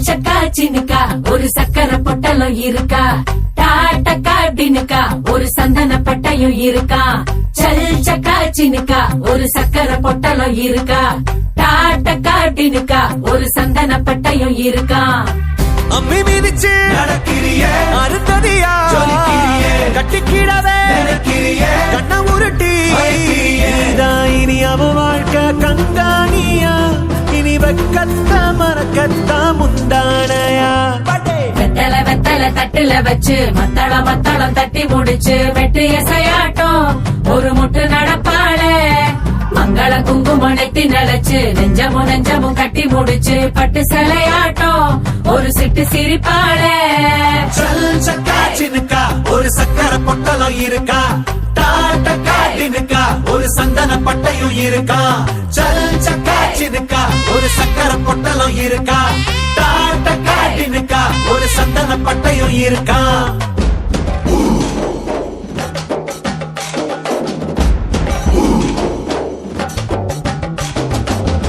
சக்கா சினுக்கா ஒரு சக்கரை பொட்டலம் இருக்கா, டாட்டக்கா டினுக்கா ஒரு சந்தன பட்டையும் இருக்கா, சல் சக்கா சினுக்கா ஒரு சக்கரை பொட்டலம் இருக்கா, டாட்டக்கா டினுக்கா ஒரு சந்தன பட்டையும் இருக்கா. அம்மி மிதிச்சு நடக்கிறியே அருந்ததியா சொல்லிக்கிறியே கட்டிக்கிடவே நினைக்கிறியே கண்ண உருட்டி மயக்கிறியே. இதான் இனி அவ வாழ்க்கை கங்காணியா, இனி வெக்கத்தா மறக்கத்தா முந்தானையா. வெத்தலை வெத்தலை தட்டுல வச்சு மத்தளம் மத்தளம் தட்டி முடிச்சு வெட்டு எசையாட்டம் ஒரு முட்டு நடப்பாளே, மங்கள குங்குமம் நெத்தி நினைச்சு நெஞ்சமும் நெஞ்சமும் கட்டி முடிச்சு பட்டு சிலையாட்டம் ஒரு சிட்டு சிரிப்பாளே. சல் சக்கா சினுக்கா ஒரு சக்கரை பொட்டலம் இருக்கா, டாட்டக்கா டினுக்கா ஒரு சந்தன பட்டையும் இருக்கா, சல் சக்கா சினுக்கா ஒரு சக்கரை பொட்டலம் இருக்கா, டாட்டக்கா டினுக்கா ஒரு சந்தன பட்டையும் இருக்கா.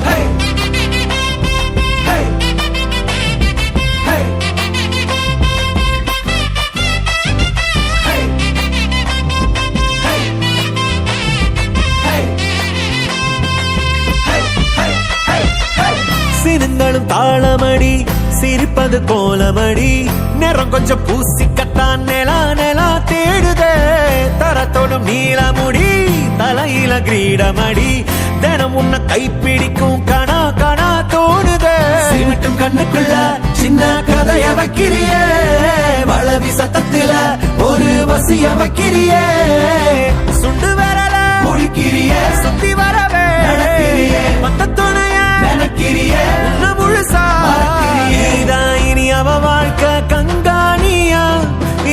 Hey! Hey! Hey! Hey! Hey! Hey! Hey! Hey! Hey! Hey! சினுங்களும் தாளமடி சிரிப்பது கோலமடி, நேரம் கொஞ்சம் பூசிக்கத்தான் நிலா நிலா தேடுதே, தரத்தோடும் நீளமுடி தலையில கிரீடமடி, தினம் உன்னை கைப்பிடிக்கும் கணா கணா தோணுதே. சிமிட்டும் கண்ணுக்குள்ள சின்ன கதைய வைக்கிறியே, வளவி சத்தத்தில ஒரு வசிய வைக்கிறியே, சுண்டு வரல முடிக்கிறியே சுத்தி வரவே நடக்கிறியே மத்த துணைய நினைக்கிறியே உன்னை முழுசா மறக்கிறியே. இதான் இனி அவ வாழ்க்கை கங்காணியா,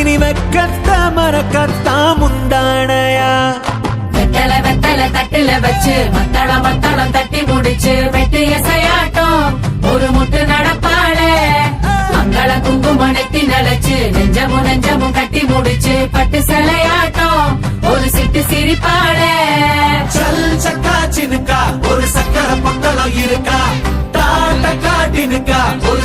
இனி வெக்கத்தா மறக்கத்தா முந்தானையா. வெத்தலை வெத்தலை தட்டுல வச்சு மத்தளம் மத்தளம் தட்டி முடிச்சு வெட்டு எசையாட்டம் ஒரு முட்டு நடப்பாளே, மங்கள குங்குமம் நெத்தி நினைச்சு நெஞ்சமும் நெஞ்சமும் கட்டி முடிச்சு பட்டு சிலையாட்டம் ஒரு சிட்டு சிரிப்பாளே. சல் சக்கா சினுக்கா ஒரு சக்கரை பொட்டலம் இருக்கா, டாட்டக்கா டினுக்கா ஒரு